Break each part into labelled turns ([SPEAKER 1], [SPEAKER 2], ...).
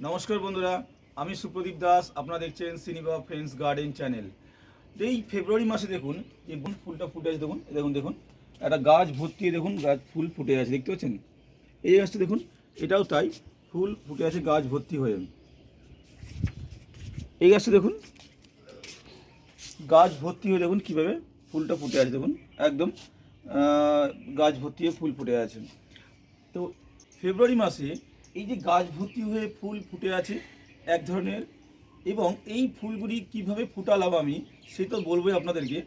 [SPEAKER 1] নমস্কার বন্ধুরা, আমি সুপ্রদীপ দাস। আপনারা দেখছেন সিনিবা ফ্রেন্ডস গার্ডেন চ্যানেল। এই ফেব্রুয়ারি মাসে দেখুন যে ফুলটা ফুটে আছে, দেখুন দেখুন দেখুন একটা গাছ ভর্তি, দেখুন গাছ ফুল ফুটে আছে, দেখতে পাচ্ছেন? এই গাছটা দেখুন, এটাও তাই, ফুল ফুটে আছে গাছ ভর্তি হয়ে। এই গাছটা দেখুন, গাছ ভর্তি হয়ে দেখুন কীভাবে ফুলটা ফুটে আছে, দেখুন একদম গাছ ভর্তি হয়ে ফুল ফুটে আছে। তো ফেব্রুয়ারি মাসে এই যে গাছ ভর্তি হয়ে ফুল ফুটে আছে এক ধরনের, এবং এই ফুলগুলি কিভাবে ফুটালাম আমি সে তো বলবোই আপনাদেরকে।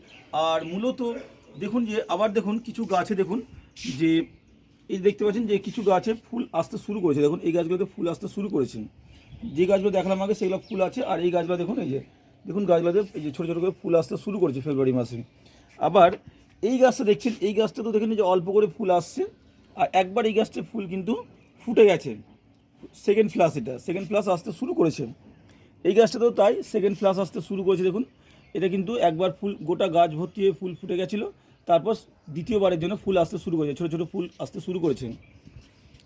[SPEAKER 1] আর মূলত দেখুন যে আবার দেখুন কিছু গাছে দেখুন যে এই দেখতে পাচ্ছেন যে কিছু গাছে ফুল আসতে শুরু করেছে, দেখুন এই গাছগুলোতে ফুল আসতে শুরু করেছে। যে গাছগুলো দেখালাম আগে সেগুলো ফুল আছে, আর এই গাছগুলো দেখুন, এই যে দেখুন গাছগুলোতে এই যে ছোটো ছোটো করে ফুল আসতে শুরু করেছে ফেব্রুয়ারি মাসে। আবার এই গাছটা দেখছেন, এই গাছটা তো দেখেন যে অল্প করে ফুল আসছে, আর একবার এই গাছটার ফুল কিন্তু ফুটে গেছে। সেকেন্ড ফ্লাস, এটা সেকেন্ড ফ্লাস আসতে শুরু করেছে। এই গাছটাতেও তাই সেকেন্ড ফ্লাস আসতে শুরু করেছে, দেখুন এটা কিন্তু একবার ফুল গোটা গাছ ভর্তি হয়ে ফুল ফুটে গেছিলো, তারপর দ্বিতীয়বারের জন্য ফুল আসতে শুরু করেছে, ছোটো ছোটো ফুল আসতে শুরু করেছে।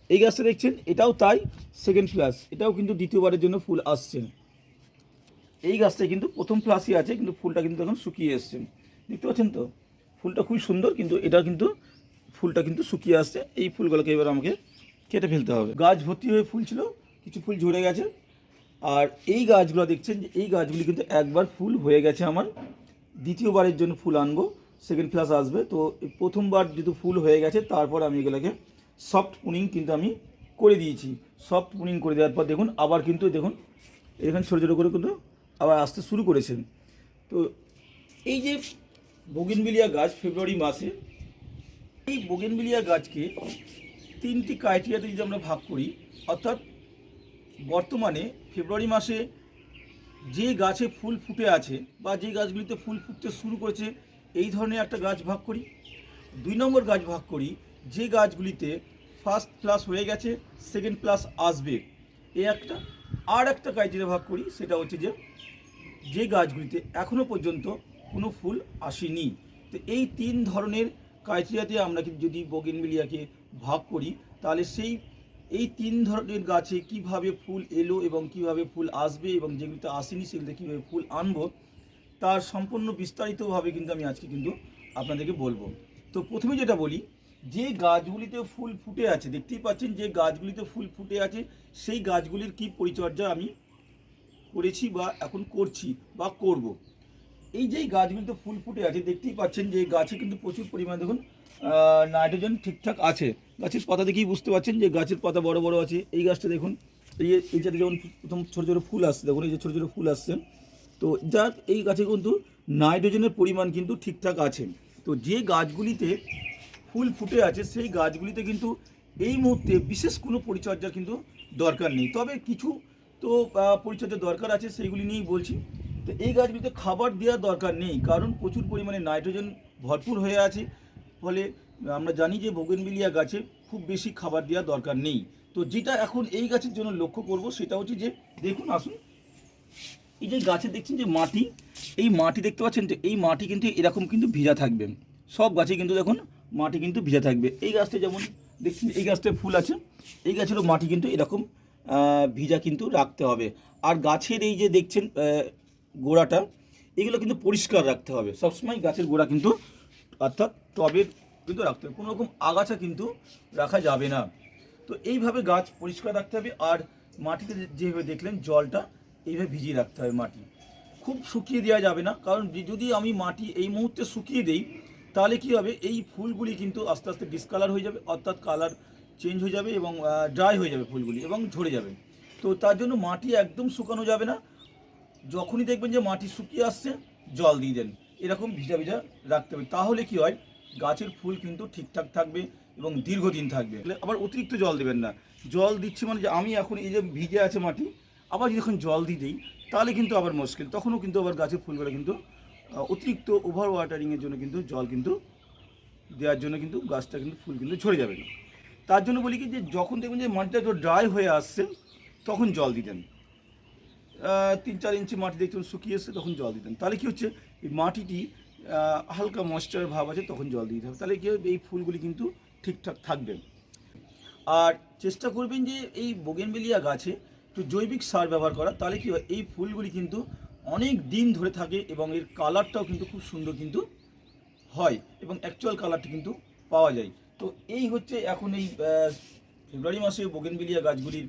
[SPEAKER 1] এই গাছটা দেখছেন, এটাও তাই সেকেন্ড ফ্লাস, এটাও কিন্তু দ্বিতীয়বারের জন্য ফুল আসছে। এই গাছটায় কিন্তু প্রথম ফ্লাসই আছে, কিন্তু ফুলটা কিন্তু এখন শুকিয়ে এসছে, দেখতে পাচ্ছেন তো? ফুলটা খুবই সুন্দর, কিন্তু এটা কিন্তু ফুলটা কিন্তু শুকিয়ে আসছে। এই ফুলগুলোকে এবার আমাকে কেটে ফেলতে হবে। গাছ ভর্তি হয়ে ফুল ছিল, কিছু ফুল ঝরে গেছে। আর এই গাছগুলো দেখছেন যে এই গাছগুলি কিন্তু একবার ফুল হয়ে গেছে আমার, দ্বিতীয়বারের জন্য ফুল আনবো, সেকেন্ড ফ্লাস আসবে। তো প্রথমবার যেহেতু ফুল হয়ে গেছে, তারপর আমি এগুলোকে সফট পুনিং কিন্তু আমি করে দিয়েছি। সফট পুনিং করে দেওয়ার পর দেখুন আবার কিন্তু দেখুন এখানে ছোটো ছোটো করে কিন্তু আবার আসতে শুরু করেছেন। তো এই যে বোগেনভিলিয়া গাছ ফেব্রুয়ারি মাসে, এই বোগেনভিলিয়া গাছকে তিনটি ক্রাইটেরিয়াতে যদি আমরা ভাগ করি, অর্থাৎ বর্তমানে ফেব্রুয়ারি মাসে যে গাছে ফুল ফুটে আছে বা যে গাছগুলিতে ফুল ফুটতে শুরু করেছে, এই ধরনের একটা গাছ ভাগ করি। 2 নম্বর গাছ ভাগ করি যে গাছগুলিতে ফার্স্ট প্লাস হয়ে গেছে, সেকেন্ড প্লাস আসবে, এই একটা। আর একটা ক্রাইটেরিয়া ভাগ করি, সেটা হচ্ছে যে যে গাছগুলিতে এখনও পর্যন্ত কোনো ফুল আসেনি। তো এই 3 ধরনের ক্রাইটেরিয়াতে আমরা যদি বোগেনভিলিয়াকে ভাগ করি, তাহলে এই 3 ধরনের গাছে কিভাবে ফুল এলো এবং কিভাবে ফুল আসবে এবং যেগুলিতে আসেনি সেগুলিতে কীভাবে ফুল আনবো, তার সম্পূর্ণ বিস্তারিতভাবে কিন্তু আমি আজকে কিন্তু আপনাদেরকে বলবো। তো প্রথমে যেটা বলি, যে গাছগুলিতে ফুল ফুটে আছে, দেখতেই পাচ্ছেন যে গাছগুলিতে ফুল ফুটে আছে, সেই গাছগুলির কি পরিচর্যা আমি করেছি বা এখন করছি বা করব। এই যে গাছগুলিতে ফুল ফুটে আছে, দেখতেই পাচ্ছেন যে গাছে কিন্তু প্রচুর পরিমাণে দেখুন নাইট্রোজেন ঠিকঠাক আছে। গাছের পাতা দেখেই বুঝতে পারছেন যে গাছের পাতা বড় বড় আছে। এই গাছটা দেখুন, এইটাতে যেমন প্রথম ছোটো ছোটো ফুল আসছে, দেখুন এই যে ছোটো ছোটো ফুল আসছে। তো যার এই গাছে কিন্তু নাইট্রোজেনের পরিমাণ কিন্তু ঠিকঠাক আছে। তো যে গাছগুলিতে ফুল ফুটে আছে সেই গাছগুলিতে কিন্তু এই মুহূর্তে বিশেষ কোনো পরিচর্যার কিন্তু দরকার নেই, তবে কিছু তো পরিচর্যার দরকার আছে, সেইগুলি নিয়েই বলছি। তো এই গাছগুলিতে খাবার দেওয়ার দরকার নেই, কারণ প্রচুর পরিমাণে নাইট্রোজেন ভরপুর হয়ে আছে। ফলে আমরা জানি যে বোগেনভিলিয়া গাছে খুব বেশি খাবার দেওয়ার দরকার নেই। তো যেটা এখন এই গাছের জন্য লক্ষ্য করব সেটা হচ্ছে যে দেখুন, আসুন, এই যে গাছে দেখছেন যে মাটি, এই মাটি দেখতে পাচ্ছেন, তো এই মাটি কিন্তু এরকম কিন্তু ভিজা থাকবে। সব গাছে কিন্তু দেখুন মাটি কিন্তু ভিজা থাকবে। এই গাছটা যেমন দেখছেন, এই গাছটায় ফুল আছে, এই গাছেরও মাটি কিন্তু এরকম ভিজা কিন্তু রাখতে হবে। আর গাছের এই যে দেখছেন গোড়াটা, এগুলো কিন্তু পরিষ্কার রাখতে হবে সবসময়। গাছের গোড়া কিন্তু অর্থাৎ টবের কিন্তু রাখতে হবে, কোনো রকম আগাছা কিন্তু রাখা যাবে না। তো এইভাবে গাছ পরিষ্কার রাখতে হবে। আর মাটিতে যেভাবে দেখলেন জলটা এইভাবে ভিজিয়ে রাখতে হবে। মাটি খুব শুকিয়ে দেওয়া যাবে না, কারণ যদি আমি মাটি এই মুহূর্তে শুকিয়ে দেই, তাহলে কি হবে, এই ফুলগুলি কিন্তু আস্তে আস্তে ডিসকালার হয়ে যাবে, অর্থাৎ কালার চেঞ্জ হয়ে যাবে এবং ড্রাই হয়ে যাবে ফুলগুলি এবং ঝরে যাবে। তো তার জন্য মাটি একদম শুকানো যাবে না। যখনই দেখবেন যে মাটি শুকিয়ে আসছে, জল দিয়ে দেন, এরকম ভিজা ভিজা রাখতে হবে। তাহলে কি হয়, গাছের ফুল কিন্তু ঠিকঠাক থাকবে এবং দীর্ঘদিন থাকবে। আবার অতিরিক্ত জল দেবেন না। জল দিচ্ছি মানে যে আমি এখন এই যে ভিজে আছে মাটি, আবার যখন জল দিয়ে দিই তাহলে কিন্তু আবার মুশকিল, তখনও কিন্তু আবার গাছের ফুলগুলো কিন্তু অতিরিক্ত ওভার ওয়াটারিংয়ের জন্য কিন্তু জল কিন্তু দেওয়ার জন্য কিন্তু গাছটা কিন্তু ফুল কিন্তু ঝরে যাবে না। তার জন্য বলি কি, যে যখন দেখবেন যে মাটিটা একটু ড্রাই হয়ে আসছে তখন জল দিতেন। 3-4 ইঞ্চি মাটি দেখবেন শুকিয়ে এসছে, তখন জল দিতেন। তাহলে কি হচ্ছে, এই মাটিটি হালকা ময়েশ্চার ভাব আছে, তখন জল দিতে হবে। তাহলে কি হবে, এই ফুলগুলি কিন্তু ঠিকঠাক থাকবে। আর চেষ্টা করবেন যে এই বোগেনভিলিয়া গাছে একটু জৈবিক সার ব্যবহার করা, তাহলে কী হয় এই ফুলগুলি কিন্তু অনেক দিন ধরে থাকে এবং এর কালারটাও কিন্তু খুব সুন্দর কিন্তু হয় এবং অ্যাকচুয়াল কালারটা কিন্তু পাওয়া যায়। তো এই হচ্ছে এখন এই ফেব্রুয়ারি মাসে বোগেনভিলিয়া গাছগুলির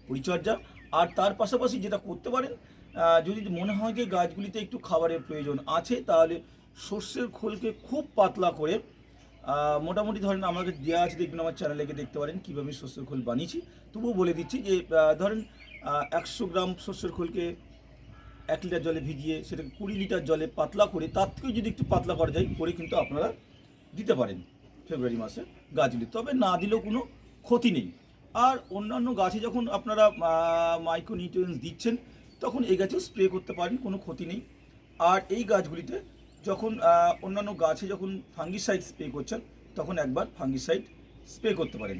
[SPEAKER 1] পরিচর্যা। আর তার পাশাপাশি যেটা করতে পারেন, যদি মনে হয় যে গাছগুলিতে একটু খাবারের প্রয়োজন আছে, তাহলে সর্ষের খোলকে খুব পাতলা করে, মোটামুটি ধরেন আমাকে দেওয়া আছে, দেখবেন আমার চ্যানেলে গিয়ে দেখতে পারেন কীভাবে সর্ষের খোল বানিয়েছি। তবুও বলে দিচ্ছি যে ধরেন 100 গ্রাম সর্ষের খোলকে 1 লিটার জলে ভিজিয়ে সেটাকে 20 লিটার জলে পাতলা করে, তার থেকেও যদি একটু পাতলা করা যায় করে কিন্তু আপনারা দিতে পারেন ফেব্রুয়ারি মাসে গাছগুলি, তবে না দিলেও কোনো ক্ষতি নেই। আর অন্যান্য গাছে যখন আপনারা মাইক্রোনিউট্রিয়েন্টস দিচ্ছেন তখন এই গাছেও স্প্রে করতে পারেন, কোনো ক্ষতি নেই। আর এই গাছগুলিতে যখন অন্যান্য গাছে যখন ফাঙ্গিসাইড স্প্রে করছেন তখন একবার ফাঙ্গিসাইড স্প্রে করতে পারেন।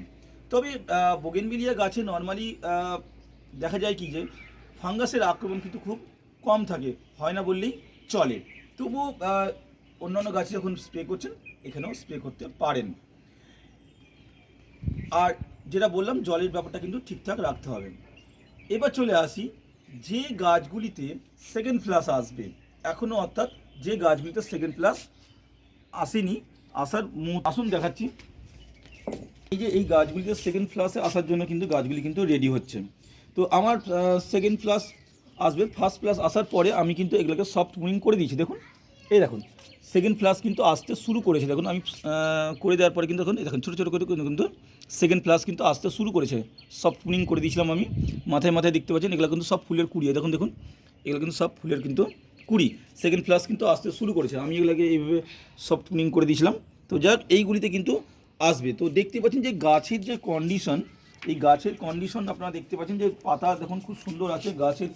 [SPEAKER 1] তবে বোগেনভিলিয়া গাছে নর্মালি দেখা যায় কি যে ফাঙ্গাসের আক্রমণ কিন্তু খুব কম থাকে, হয় না বললেই চলে। তবুও অন্যান্য গাছে যখন স্প্রে করছেন এখানেও স্প্রে করতে পারেন। আর যেটা বললাম জলের ব্যাপারটা কিন্তু ঠিকঠাক রাখতে হবে। এবার চলে আসি যে গাছগুলিতে সেকেন্ড ফ্লাস আসবে এখনও, অর্থাৎ যে গাছগুলিতে সেকেন্ড ফ্লাস আসেনি, আসুন দেখাচ্ছি। এই যে এই গাছগুলিতে সেকেন্ড ফ্লাসে আসার জন্য কিন্তু গাছগুলি কিন্তু রেডি হচ্ছে। তো আমার সেকেন্ড ফ্লাস আসবে, ফার্স্ট ফ্লাস আসার পরে আমি কিন্তু এগুলোকে সফট মুনিং করে দিয়েছি। দেখুন এই দেখুন সেকেন্ড ফ্লাস কিন্তু আসতে শুরু করেছে। দেখুন আমি করে দেওয়ার পরে কিন্তু দেখুন ছোটো ছোটো করে কিন্তু সেকেন্ড ফ্লাস কিন্তু আসতে শুরু করেছে। সফট মুনিং করে দিয়েছিলাম আমি, মাথায় মাথায় দেখতে পাচ্ছেন এগুলো কিন্তু সব ফুলের কুড়ি। দেখুন দেখুন এগুলো কিন্তু সব ফুলের কিন্তু কুড়ি, সেকেন্ড ফ্লাস কিন্তু আসতে শুরু করেছে। আমি এগুলোকে এইভাবে সফট মুনিং করে দিয়েছিলাম। তো যাক এইগুলিতে কিন্তু আসবে। তো দেখতে পাচ্ছেন যে গাছের যে কন্ডিশন, এই গাছের কন্ডিশন আপনারা দেখতে পাচ্ছেন যে পাতা দেখুন খুব সুন্দর আছে, গাছের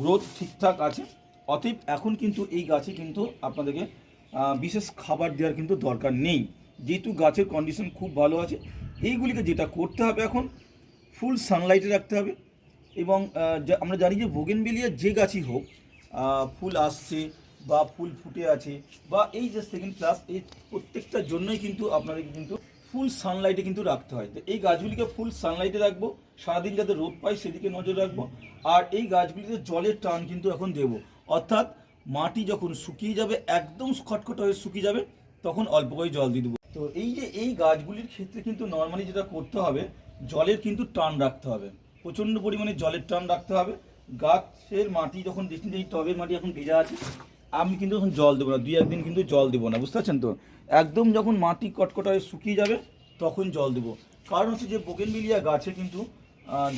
[SPEAKER 1] গ্রোথ ঠিকঠাক আছে। অতএব এখন কিন্তু এই গাছে কিন্তু আপনাদেরকে বিশেষ খাবার দেওয়ার কিন্তু দরকার নেই, যেহেতু গাছের কন্ডিশন খুব ভালো আছে। এইগুলিকে যেটা করতে হবে এখন ফুল সানলাইটে রাখতে হবে। এবং আমরা জানি যে বোগেনভিলিয়া যে গাছই হোক, ফুল আসছে বা ফুল ফুটে আছে বা এই যে সেকেন্ড ক্লাস, এই প্রত্যেকটার জন্যই কিন্তু আপনাদেরকে কিন্তু ফুল সানলাইটে কিন্তু রাখতে হয়। তো এই গাছগুলিকে ফুল সানলাইটে রাখবো, সারাদিন যাতে রোদ পায় সেদিকে নজর রাখবো। আর এই গাছগুলিতে জলের টান কিন্তু এখন দেবো, অর্থাৎ মাটি যখন শুকিয়ে যাবে, একদম খটখট হয়ে শুকিয়ে যাবে, তখন অল্প করে জল দিয়ে দেবো। তো এই যে এই গাছগুলির ক্ষেত্রে কিন্তু নর্মালি যেটা করতে হবে, জলের কিন্তু টান রাখতে হবে, প্রচণ্ড পরিমাণে জলের টান রাখতে হবে। গাছের মাটি যখন দেখছেন যে এই টবের মাটি এখন ভেজা আছে, আমি কিন্তু এখন জল দেবো না, 2-1 দিন কিন্তু জল দেবো না, বুঝতে পারছেন তো। একদম যখন মাটি কটকট হয়ে শুকিয়ে যাবে তখন জল দেবো। কারণ হচ্ছে যে বোগেনভিলিয়া গাছে কিন্তু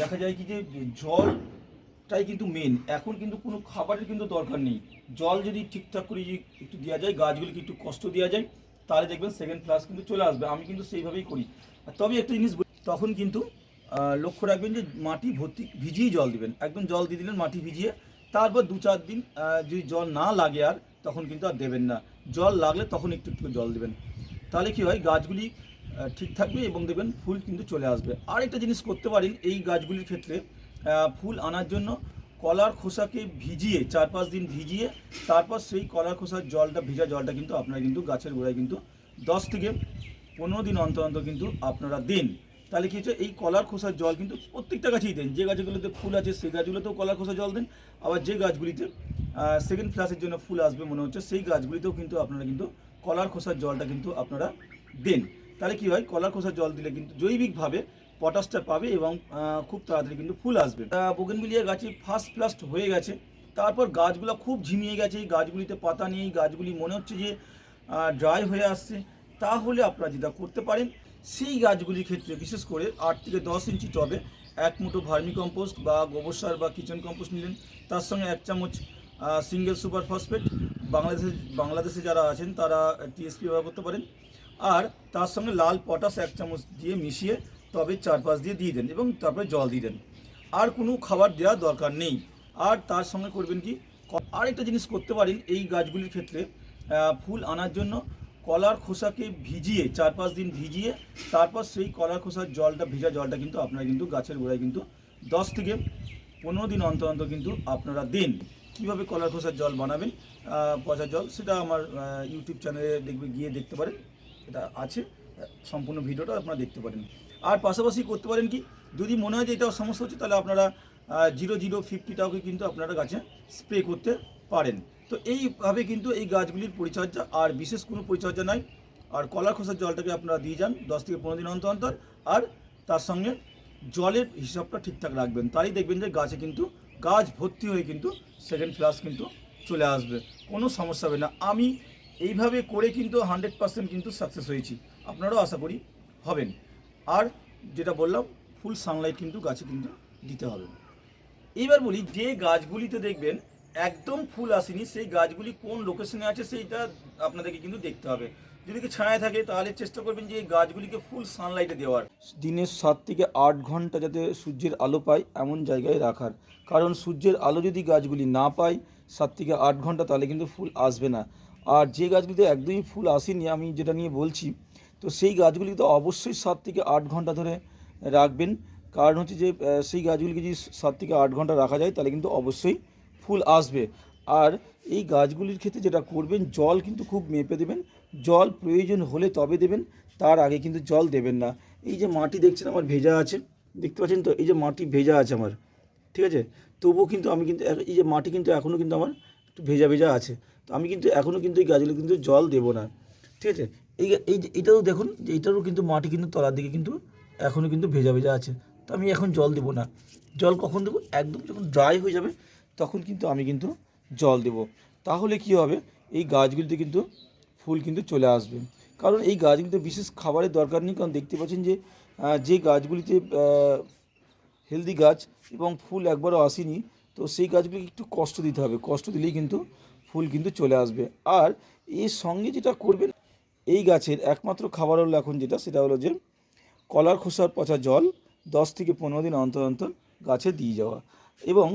[SPEAKER 1] দেখা যায় কি যে জলটাই কিন্তু মেন। এখন কিন্তু কোনো খাবারের কিন্তু দরকার নেই, জল যদি ঠিকঠাক করে একটু দেওয়া যায়, গাছগুলিকে একটু কষ্ট দেওয়া যায়, তাহলে দেখবেন সেকেন্ড ক্লাস কিন্তু চলে আসবে। আমি কিন্তু সেইভাবেই করি। তবে একটা জিনিস তখন কিন্তু লক্ষ্য রাখবেন যে মাটি ভর্তি ভিজিয়েই জল দিবেন, একদম জল দিয়ে দিলেন মাটি ভিজিয়ে, তারপর 2-4 দিন যদি জল না লাগে আর তখন কিন্তু আর দেবেন না, জল লাগলে তখন একটু একটু জল দেবেন। তাহলে কি হয় গাছগুলি ঠিক থাকবে এবং দেবেন ফুল কিন্তু চলে আসবে। আর একটা জিনিস করতে পারেন এই গাছগুলির ক্ষেত্রে, ফুল আনার জন্য কলার খোসাকে ভিজিয়ে 4-5 দিন ভিজিয়ে তারপর সেই কলার খোসার জলটা, ভেজা জলটা কিন্তু আপনারা কিন্তু গাছের গোড়ায় কিন্তু 10 থেকে 15 দিন অন্তর অন্তর কিন্তু আপনারা দিন। তাহলে কী হচ্ছে এই কলার খোসার জল কিন্তু প্রত্যেকটা গাছেই দেন, যে গাছগুলোতে ফুল আছে সেই গাছগুলোতেও কলার খোসার জল দেন, আবার যে গাছগুলিতে সেকেন্ড ফ্লাসের জন্য ফুল আসবে মনে হচ্ছে সেই গাছগুলিতেও কিন্তু আপনারা কিন্তু কলার খোসার জলটা কিন্তু আপনারা দেন। তাহলে কী হয় কলার খোসার জল দিলে কিন্তু জৈবিকভাবে পটাশটা পাবে এবং খুব তাড়াতাড়ি কিন্তু ফুল আসবে। বোগেনভিলিয়া গাছে ফার্স্ট ফ্লাস্ট হয়ে গেছে, তারপর গাছগুলো খুব ঝিমিয়ে গেছে, এই গাছগুলিতে পাতা নেই, গাছগুলি মনে হচ্ছে যে ড্রাই হয়ে আসছে, তাহলে আপনারা যেটা করতে পারেন সেই গাছগুলির ক্ষেত্রে বিশেষ করে 8 থেকে 10 ইঞ্চি টবে 1 মুঠো ভার্মি কম্পোস্ট বা গোবর সার বা কিচেন কম্পোস্ট নিলেন, তার সঙ্গে 1 চামচ সিঙ্গেল সুপার ফসফেট, বাংলাদেশে যারা আছেন তারা টিএসপি ব্যবহার করতে পারেন, আর তার সঙ্গে লাল পটাশ 1 চামচ দিয়ে মিশিয়ে টবে 4-5 দিয়ে দেন এবং তারপরে জল দিয়ে দেন। আর কোনো খাবার দেওয়ার দরকার নেই। আর তার সঙ্গে করবেন কি, আর একটা জিনিস করতে পারেন এই গাছগুলির ক্ষেত্রে, ফুল আনার জন্য কলার খোসাকে ভিজিয়ে 4-5 দিন ভিজিয়ে তারপর সেই কলার খোসার জলটা, ভেজা জলটা কিন্তু আপনারা কিন্তু গাছের গোড়ায় কিন্তু 10 থেকে 15 দিন অন্তর অন্তর কিন্তু আপনারা দিন। কীভাবে কলার খোসার জল বানাবেন, পচা জল, সেটা আমার ইউটিউব চ্যানেলে গিয়ে দেখতে পারেন, এটা আছে সম্পূর্ণ ভিডিওটা আপনারা দেখতে পারেন। আর পাশাপাশি করতে পারেন কি, যদি মনে হয় যে এটা সমস্যা হচ্ছে তাহলে আপনারা 0050টাকে কিন্তু আপনারা গাছে স্প্রে করতে পারেন। তো এইভাবে কিন্তু এই গাছগুলির পরিচর্যা, আর বিশেষ কোনো পরিচর্যা নাই। আর কলার খোসার জলটাকে আপনারা দিয়ে যান 10 থেকে 15 দিন অন্তর অন্তর, আর তার সঙ্গে জলের হিসাবটা ঠিকঠাক রাখবেন, তাই দেখবেন যে গাছে কিন্তু গাছ ভর্তি হয়ে কিন্তু সেকেন্ড ফ্লাস কিন্তু চলে আসবে, কোনো সমস্যা হবে না। আমি এইভাবে করে কিন্তু 100% কিন্তু সাকসেস হয়েছি, আপনারাও আশা করি হবেন। আর যেটা বললাম, ফুল সানলাইট কিন্তু গাছে কিন্তু দিতে হবে। এইবার বলি, যে গাছগুলিতে দেখবেন একদম ফুল আসেনি, সেই গাছগুলি কোন লোকেশনে আছে সেইটা আপনাদেরকে কিন্তু দেখতে হবে। যদি কি ছায়া থাকে তাহলে চেষ্টা করবেন যে এই গাছগুলিকে ফুল সানলাইটে দেওয়ার, দিনের 7 থেকে 8 ঘন্টা যাতে সূর্যের আলো পায় এমন জায়গায় রাখার। কারণ সূর্যের আলো যদি গাছগুলি না পায় 7 থেকে 8 ঘন্টা, তাহলে কিন্তু ফুল আসবে না। আর যে গাছগুলিতে একদমই ফুল আসেনি, আমি যেটা নিয়ে বলছি, তো সেই গাছগুলিতে অবশ্যই 7 থেকে 8 ঘন্টা ধরে রাখবেন। কারণ হচ্ছে যে সেই গাছগুলিকে যদি 7 থেকে 8 ঘন্টা রাখা যায় তাহলে কিন্তু অবশ্যই ফুল আসবে। আর এই গাছগুলির ক্ষেত্রে যেটা করবেন, জল কিন্তু খুব মেপে দেবেন, জল প্রয়োজন হলে তবে দেবেন, তার আগে কিন্তু জল দেবেন না। এই যে মাটি দেখছেন আমার ভেজা আছে, দেখতে পাচ্ছেন তো, এই যে মাটি ভেজা আছে আমার, ঠিক আছে, তবুও কিন্তু আমি কিন্তু এই যে মাটি কিন্তু এখনও কিন্তু আমার একটু ভেজা ভেজা আছে, তো আমি কিন্তু এখনও কিন্তু এই গাছগুলো কিন্তু জল দেবো না, ঠিক আছে। এই এই যে এটাও দেখুন যে এটারও কিন্তু মাটি কিন্তু তলার দিকে কিন্তু এখনও কিন্তু ভেজা ভেজা আছে, তো আমি এখন জল দেবো না। জল কখন দেবো? একদম যখন ড্রাই হয়ে যাবে তখন কিন্তু আমি কিন্তু জল দেবো। তাহলে কি হবে, এই গাছগুলিতে কিন্তু ফুল কিন্তু চলে আসবে। কারণ এই গাছগুলিতে বিশেষ খাবারের দরকার নেই, কারণ দেখতে পাচ্ছেন যে যে গাছগুলিতে হেলদি গাছ এবং ফুল একবারও আসেনি, তো সেই গাছগুলিকে একটু কষ্ট দিতে হবে, কষ্ট দিলেই কিন্তু ফুল কিন্তু চলে আসবে। আর এর সঙ্গে যেটা করবেন, এই গাছের একমাত্র খাবার হলো এখন যেটা, সেটা হলো যে কলার খোসার পচা জল 10 থেকে 15 দিন অন্তর অন্তর গাছে দিয়ে যাওয়া। এবং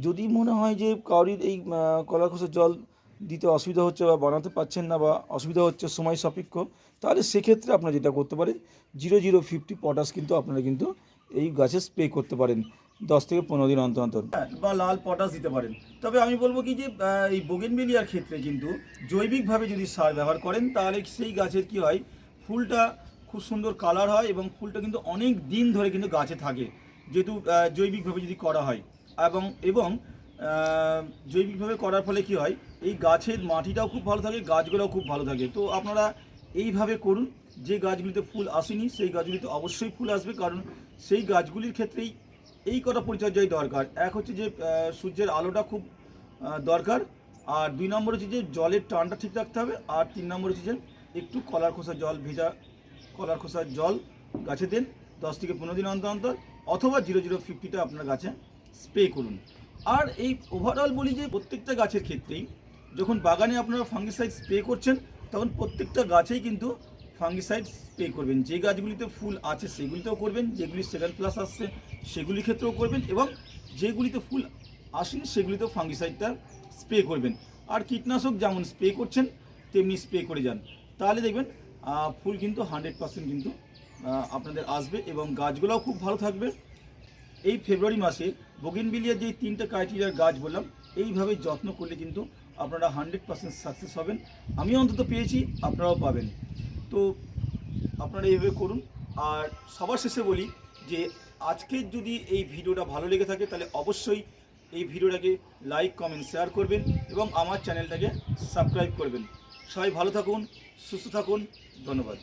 [SPEAKER 1] যদি মনে হয় যে কারোর এই কলার খোসার জল দিতে অসুবিধা হচ্ছে বা বানাতে পারছেন না বা অসুবিধা হচ্ছে সময় সাপেক্ষ, তাহলে সেক্ষেত্রে আপনারা যেটা করতে পারেন, 0050 পটাশ কিন্তু আপনারা কিন্তু এই গাছে স্প্রে করতে পারেন 10 থেকে 15 দিন অন্তর অন্তর, বা লাল পটাশ দিতে পারেন। তবে আমি বলবো কি যে এই বোগেনভেলিয়ার ক্ষেত্রে কিন্তু জৈবিকভাবে যদি সার ব্যবহার করেন তাহলে সেই গাছের কি হয়, ফুলটা খুব সুন্দর কালার হয় এবং ফুলটা কিন্তু অনেক দিন ধরে কিন্তু গাছে থাকে, যেহেতু জৈবিকভাবে যদি করা হয়। এবং এবং জৈবিকভাবে করার ফলে কি হয়, এই গাছের মাটিটাও খুব ভালো থাকে, গাছগুলোও খুব ভালো থাকে। তো আপনারা এইভাবে করুন, যে গাছগুলিতে ফুল আসেনি সেই গাছগুলিতে অবশ্যই ফুল আসবে, কারণ সেই গাছগুলির ক্ষেত্রেই এই কটা পরিচর্যাই দরকার। এক হচ্ছে যে সূর্যের আলোটা খুব দরকার, আর 2 নম্বর হচ্ছে যে জলের টানটা ঠিক রাখতে হবে, আর 3 নম্বর হচ্ছে যে একটু কলার খোসার জল, ভেজা কলার খোসার জল গাছে দেন 10 থেকে 15 দিন অন্তর অন্তর, অথবা 0050টা আপনার গাছে স্প্রে করুন। আর এই ওভারঅল বলি যে প্রত্যেকটা গাছের ক্ষেত্রেই যখন বাগানে আপনারা ফাঙ্গিসাইড স্প্রে করছেন, তখন প্রত্যেকটা গাছেই কিন্তু ফাঙ্গিসাইড স্প্রে করবেন। যে গাছগুলিতে ফুল আছে সেগুলিতেও করবেন, যেগুলি সেকেন্ড প্লাস আসছে সেগুলির ক্ষেত্রেও করবেন, এবং যেগুলিতে ফুল আসেনি সেগুলিতেও ফাঙ্গিসাইডটা স্প্রে করবেন। আর কীটনাশক যেমন স্প্রে করছেন তেমনি স্প্রে করে যান, তাহলে দেখবেন ফুল কিন্তু 100% কিন্তু আপনাদের আসবে এবং গাছগুলোও খুব ভালো থাকবে। এই ফেব্রুয়ারি মাসে বোগেনভিলিয়ার যে 3টে ক্রাইটেরিয়ার গাছ বললাম, এইভাবে যত্ন করলে কিন্তু আপনারা 100% সাকসেস হবেন। আমি অন্তত পেয়েছি, আপনারাও পাবেন। তো আপনারা এইভাবে করুন। আর সবার শেষে বলি যে আজকের যদি এই ভিডিওটা ভালো লেগে থাকে তাহলে অবশ্যই এই ভিডিওটাকে লাইক, কমেন্ট, শেয়ার করবেন এবং আমার চ্যানেলটাকে সাবস্ক্রাইব করবেন। সবাই ভালো থাকুন, সুস্থ থাকুন, ধন্যবাদ।